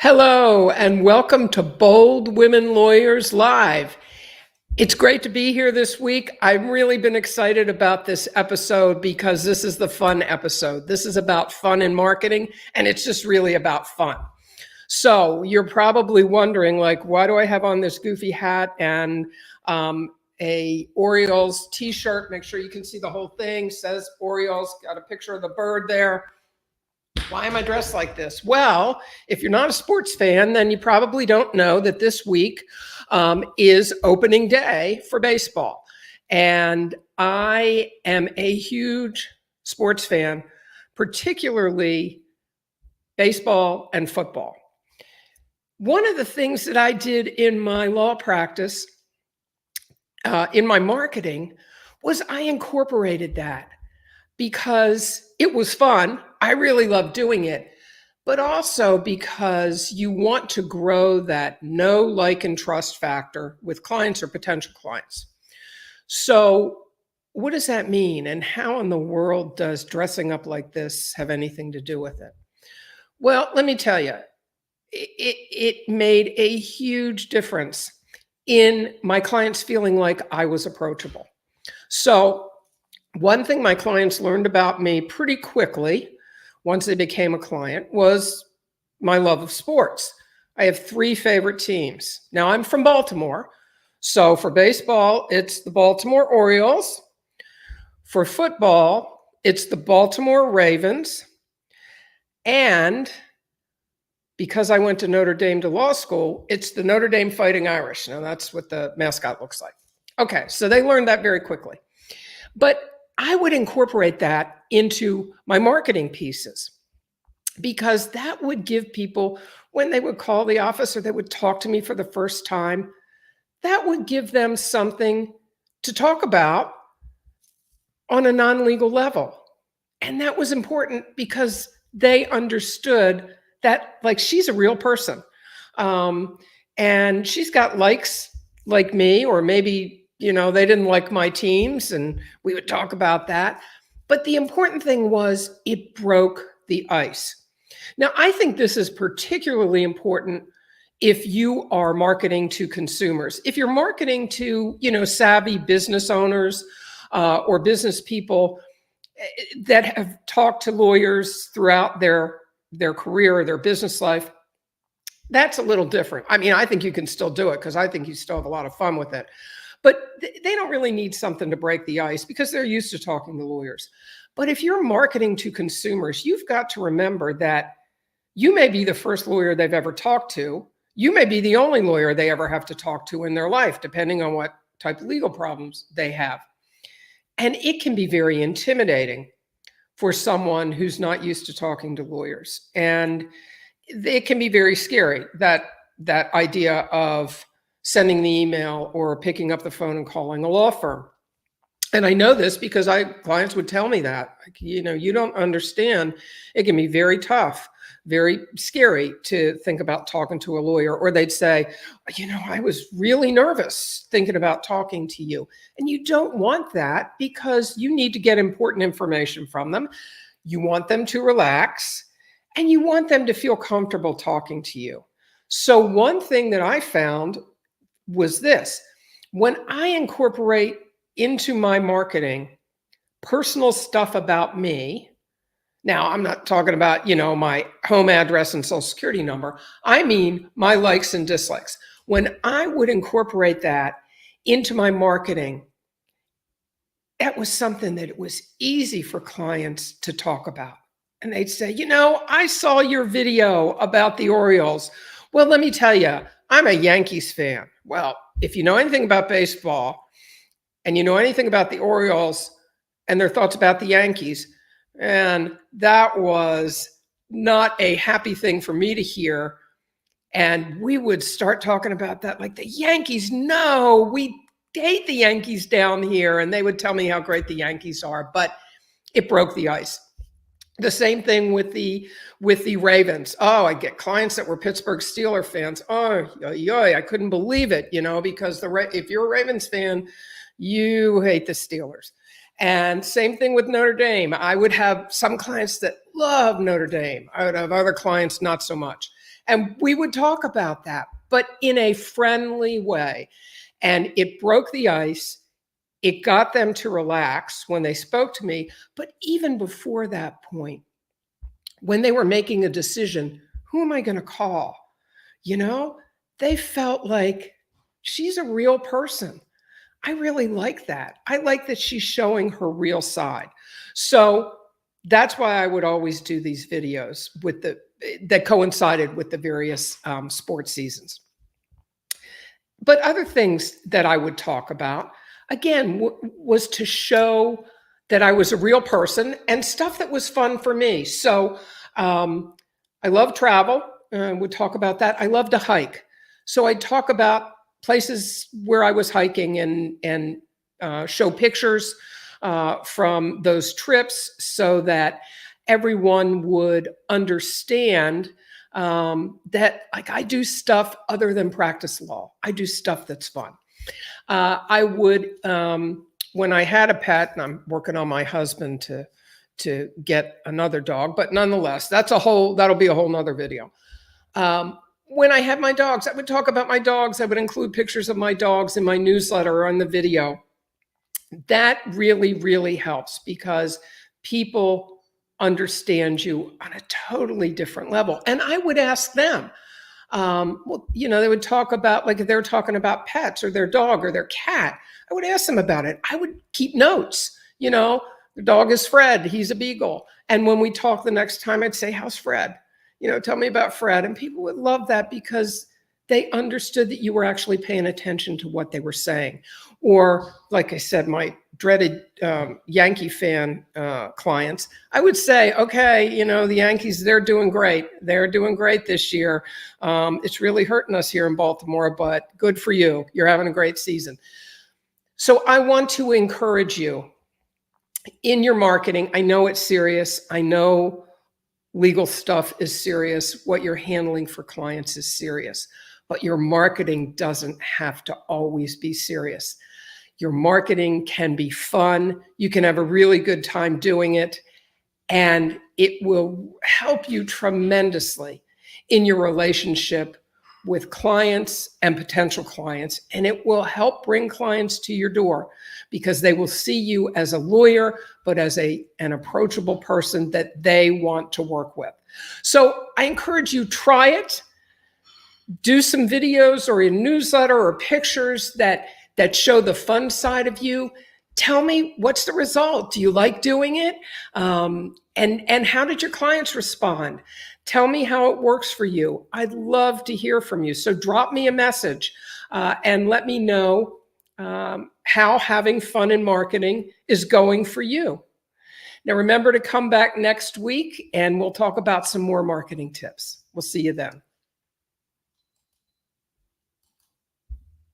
Hello, and welcome to Bold Women Lawyers Live. It's great to be here this week. I've really been excited about this episode because this is the fun episode. This is about fun in marketing, and it's just really about fun. So you're probably wondering, like, why do I have on this goofy hat and a Orioles t-shirt? Make sure you can see the whole thing. Says Orioles, got a picture of the bird there. Why am I dressed like this? Well, if you're not a sports fan, then you probably don't know that this week is opening day for baseball. And I am a huge sports fan, particularly baseball and football. One of the things that I did in my law practice, in my marketing, was I incorporated that because it was fun. I really love doing it, but also because you want to grow that know, like, and trust factor with clients or potential clients. So what does that mean? And how in the world does dressing up like this have anything to do with it? Well, let me tell you, it made a huge difference in my clients feeling like I was approachable. So one thing my clients learned about me pretty quickly once they became a client was my love of sports. I have three favorite teams. Now, I'm from Baltimore. So for baseball, it's the Baltimore Orioles. For football, it's the Baltimore Ravens. And because I went to Notre Dame to law school, it's the Notre Dame Fighting Irish. Now, that's what the mascot looks like. Okay, so they learned that very quickly. But I would incorporate that into my marketing pieces because that would give people, when they would call the office or they would talk to me for the first time, that would give them something to talk about on a non-legal level. And that was important because they understood that, like, she's a real person. And she's got likes like me, or maybe they didn't like my teams, and we would talk about that. But the important thing was it broke the ice. Now, I think this is particularly important if you are marketing to consumers. If you're marketing to, savvy business owners or business people that have talked to lawyers throughout their career or their business life, that's a little different. I mean, I think you can still do it because I think you still have a lot of fun with it. But they don't really need something to break the ice because they're used to talking to lawyers. But if you're marketing to consumers, you've got to remember that you may be the first lawyer they've ever talked to. You may be the only lawyer they ever have to talk to in their life, depending on what type of legal problems they have. And it can be very intimidating for someone who's not used to talking to lawyers. And it can be very scary, that idea of sending the email or picking up the phone and calling a law firm. And I know this because clients would tell me that, like, you don't understand. It can be very tough, very scary to think about talking to a lawyer. Or they'd say, I was really nervous thinking about talking to you. And you don't want that because you need to get important information from them. You want them to relax and you want them to feel comfortable talking to you. So one thing that I found was this: when I incorporate into my marketing personal stuff about me. Now, I'm not talking about, my home address and social security number. I mean, my likes and dislikes. When I would incorporate that into my marketing, that was something that it was easy for clients to talk about. And they'd say, I saw your video about the Orioles. Well, let me tell you, I'm a Yankees fan. Well, if you know anything about baseball and you know anything about the Orioles and their thoughts about the Yankees, and that was not a happy thing for me to hear. And we would start talking about that, like, the Yankees, no, we hate the Yankees down here. And they would tell me how great the Yankees are, but it broke the ice. The same thing with the Ravens. Oh, I get clients that were Pittsburgh Steelers fans. Oh, I couldn't believe it, because if you're a Ravens fan, you hate the Steelers. And same thing with Notre Dame. I would have some clients that love Notre Dame. I would have other clients not so much. And we would talk about that, but in a friendly way. And it broke the ice. It got them to relax when they spoke to me. But even before that point, when they were making a decision, who am I going to call? You know, they felt like she's a real person. I really like that. I like that she's showing her real side. So that's why I would always do these videos with that coincided with the various sports seasons. But other things that I would talk about, again, was to show that I was a real person and stuff that was fun for me. So I love travel. Would talk about that. I love to hike. So I'd talk about places where I was hiking and show pictures from those trips so that everyone would understand that, like, I do stuff other than practice law. I do stuff that's fun. I would, when I had a pet, and I'm working on my husband to get another dog, but nonetheless, that'll be a whole nother video. When I had my dogs, I would talk about my dogs. I would include pictures of my dogs in my newsletter or on the video. That really, really helps because people understand you on a totally different level. And I would ask them, well, you know, they would talk about, like, if they're talking about pets or their dog or their cat, I would ask them about it. I would keep notes. You know, the dog is Fred. He's a beagle. And when we talk the next time, I'd say, how's Fred? You know, tell me about Fred. And people would love that because they understood that you were actually paying attention to what they were saying. Or, like I said, my dreaded Yankee fan clients, I would say, okay, you know, the Yankees, they're doing great. They're doing great this year. It's really hurting us here in Baltimore, but good for you. You're having a great season. So I want to encourage you in your marketing. I know it's serious. I know legal stuff is serious. What you're handling for clients is serious, but your marketing doesn't have to always be serious. Your marketing can be fun. You can have a really good time doing it, and it will help you tremendously in your relationship with clients and potential clients. And it will help bring clients to your door because they will see you as a lawyer, but as an approachable person that they want to work with. So I encourage you, try it. Do some videos or a newsletter or pictures that show the fun side of you. Tell me, what's the result? Do you like doing it? And how did your clients respond? Tell me how it works for you. I'd love to hear from you. So drop me a message and let me know how having fun in marketing is going for you. Now, remember to come back next week and we'll talk about some more marketing tips. We'll see you then.